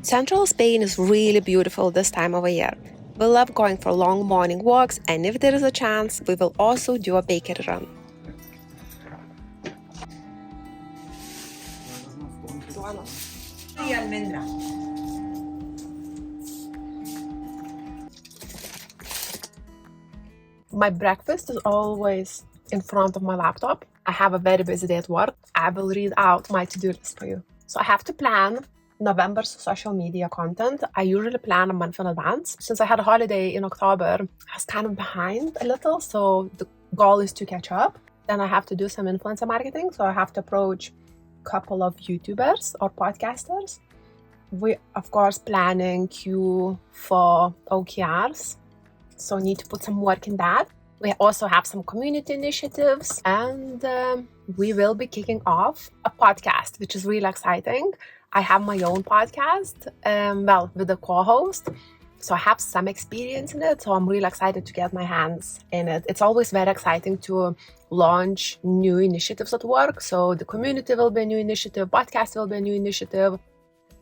Central Spain is really beautiful this time of year. We love going for long morning walks, and if there is a chance, we will also do a bakery run. My breakfast is always in front of my laptop. I have a very busy day at work. I will read out my to-do list for you. So I have to plan November's social media content. I usually plan a month in advance. Since I had a holiday in October, I was kind of behind a little, so the goal is to catch up. Then I have to do some influencer marketing, so I have to approach a couple of YouTubers or podcasters. We, of course, planning Q for OKRs, so need to put some work in that. We also have some community initiatives, and we will be kicking off a podcast, which is really exciting. I have my own podcast, with a co-host, so I have some experience in it, so I'm really excited to get my hands in it. It's always very exciting to launch new initiatives at work, so the community will be a new initiative, podcast will be a new initiative.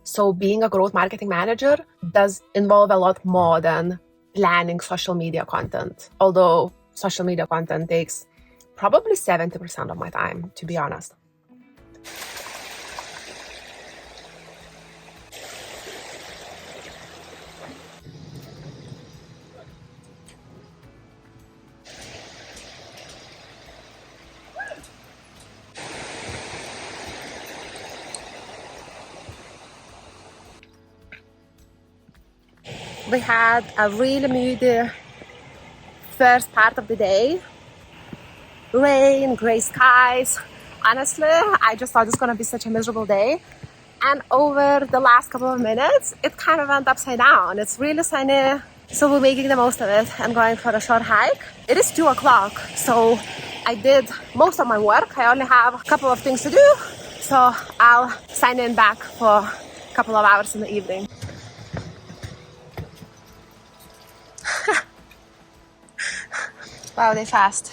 So being a growth marketing manager does involve a lot more than planning social media content, although social media content takes probably 70% of my time, to be honest. We had a really moody first part of the day. Rain, gray skies. Honestly, I just thought it's gonna be such a miserable day. And over the last couple of minutes, it kind of went upside down. It's really sunny, so we're making the most of it. I'm going for a short hike. It is 2 o'clock, so I did most of my work. I only have a couple of things to do, so I'll sign in back for a couple of hours in the evening. Wow, they fast.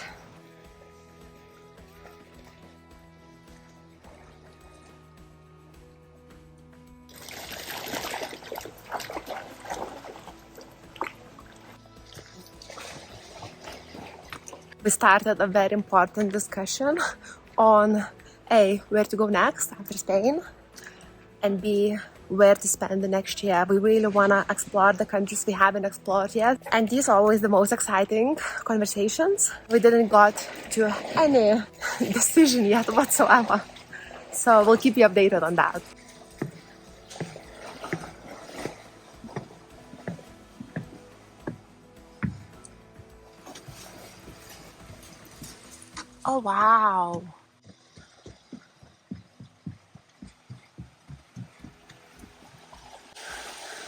We started a very important discussion on A, where to go next after Spain, and B, where to spend the next year. We really want to explore the countries we haven't explored yet, and these are always the most exciting conversations. We didn't got to any decision yet whatsoever, so we'll keep you updated on that. Oh wow.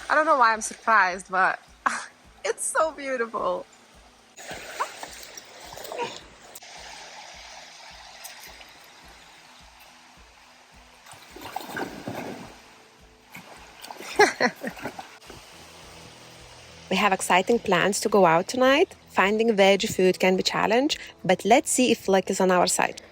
I don't know why I'm surprised, but it's so beautiful. We have exciting plans to go out tonight. Finding veggie food can be a challenge, but let's see if luck is on our side.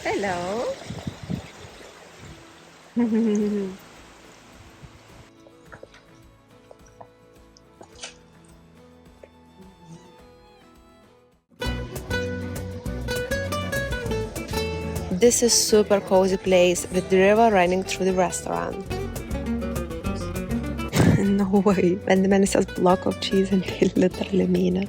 Hello. This is super cozy place with the river running through the restaurant. No way, when the man says block of cheese and they literally mean it.